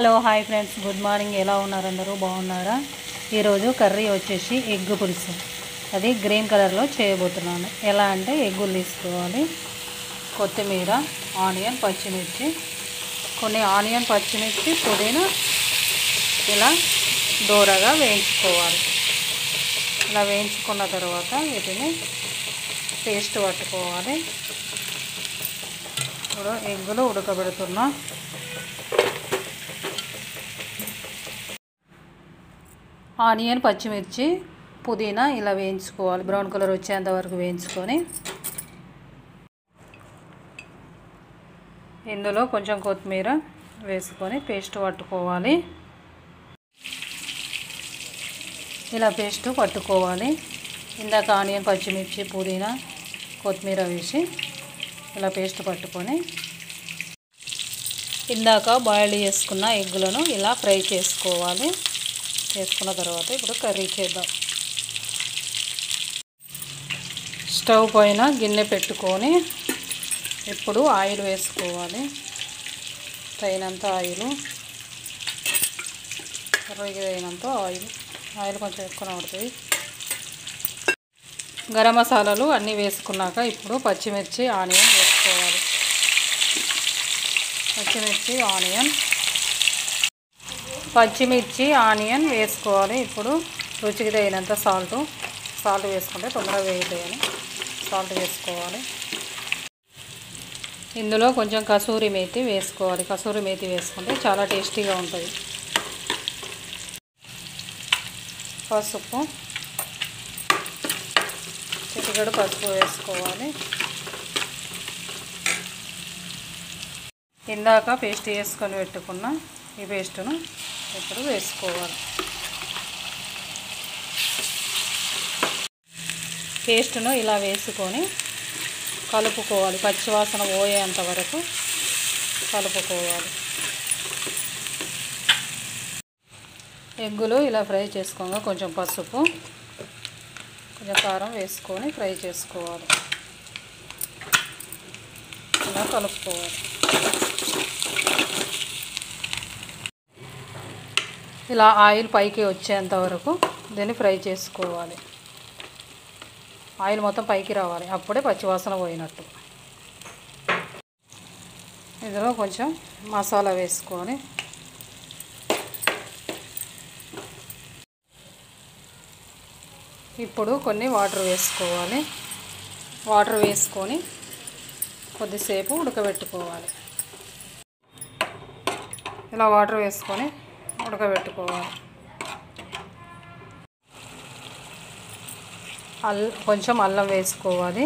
Hello hi friends, good morning. ఎలా ఉన్నారు? అందరూ బాగున్నారా? ఈరోజు కర్రీ వచ్చేసి ఎగ్ పులుసు. అది గ్రీన్ కలర్లో చేయబోతున్నాను. ఎలా అంటే ఎగ్గులు తీసుకోవాలి, కొత్తిమీర, ఆనియన్, పచ్చిమిర్చి, కొన్ని ఆనియన్, పచ్చిమిర్చి, పుదీనా ఇలా దూరగా వేయించుకోవాలి. ఇలా వేయించుకున్న తర్వాత వీటిని పేస్ట్ పట్టుకోవాలి. ఇప్పుడు ఎగ్గులు ఉడకబెడుతున్నా. ఆనియన్, పచ్చిమిర్చి, పుదీనా ఇలా వేయించుకోవాలి. బ్రౌన్ కలర్ వచ్చేంత వరకు వేయించుకొని ఇందులో కొంచెం కొత్తిమీర వేసుకొని పేస్ట్ పట్టుకోవాలి. ఇలా పేస్ట్ పట్టుకోవాలి. ఇందాక ఆనియన్, పచ్చిమిర్చి, పుదీనా, కొత్తిమీర వేసి ఇలా పేస్ట్ పట్టుకొని ఇందాక బాయిల్ చేసుకున్న ఎగ్గులను ఇలా ఫ్రై చేసుకోవాలి. చేసుకున్న తర్వాత ఇప్పుడు కర్రీ చేద్దాం. స్టవ్ పైన గిన్నె పెట్టుకొని ఇప్పుడు ఆయిల్ వేసుకోవాలి. తగినంత ఆయిల్, తగినంత ఆయిల్ కొంచెం ఎక్కువ పడుతుంది. గరం మసాలాలు అన్నీ వేసుకున్నాక ఇప్పుడు పచ్చిమిర్చి, ఆనియన్ వేసుకోవాలి. పచ్చిమిర్చి ఆనియన్ వేసుకోవాలి. ఇప్పుడు రుచికి తగినంత సాల్ట్ వేసుకుంటే తొందరగా వేగుతాయని సాల్ట్ వేసుకోవాలి. ఇందులో కొంచెం కసూరి మేతి వేసుకోవాలి. కసూరి మేతి వేసుకుంటే చాలా టేస్టీగా ఉంటుంది. పసుపు, చిటికెడు పసుపు వేసుకోవాలి. ఇందాక పేస్ట్ చేసుకొని పెట్టుకున్న ఈ పేస్టును ఇప్పుడు వేసుకోవాలి. పేస్టును ఇలా వేసుకొని కలుపుకోవాలి. పచ్చివాసన పోయేంత వరకు కలుపుకోవాలి. ఎగ్గులు ఇలా ఫ్రై చేసుకోగా కొంచెం పసుపు, కొంచెం కారం వేసుకొని ఫ్రై చేసుకోవాలి. ఇలా కలుపుకోవాలి. ఇలా ఆయిల్ పైకి వచ్చేంత వరకు దీన్ని ఫ్రై చేసుకోవాలి. ఆయిల్ మొత్తం పైకి రావాలి, అప్పుడే పచ్చివాసన పోయినట్టు. ఇందులో కొంచెం మసాలా వేసుకొని ఇప్పుడు కొన్ని వాటర్ వేసుకోవాలి. వాటర్ వేసుకొని కొద్దిసేపు ఉడకబెట్టుకోవాలి. ఇలా వాటర్ వేసుకొని ఉడకబెట్టుకోవాలి. కొంచెం అల్లం వేసుకోవాలి.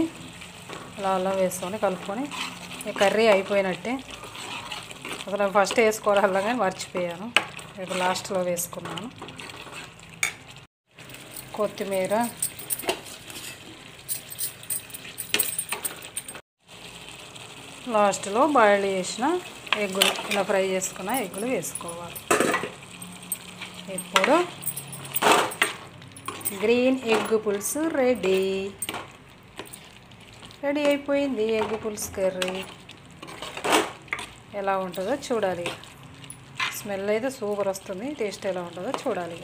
ఇలా అల్లం వేసుకొని కలుపుకొని ఈ కర్రీ అయిపోయినట్టే. అసలు ఫస్ట్ వేసుకోవాలి అల్లం, కానీ మర్చిపోయాను. ఇప్పుడు లాస్ట్లో వేసుకున్నాను. కొత్తిమీర, లాస్ట్లో బాయిల్ చేసిన ఎగ్గులు, ఇలా ఫ్రై చేసుకున్న ఎగ్గులు వేసుకోవాలి. ఇప్పుడు గ్రీన్ ఎగ్ పులుసు రెడీ అయిపోయింది. ఎగ్ పులుసు కర్రీ ఎలా ఉంటుందో చూడాలి. స్మెల్ అయితే సూపర్ వస్తుంది. టేస్ట్ ఎలా ఉంటుందో చూడాలి.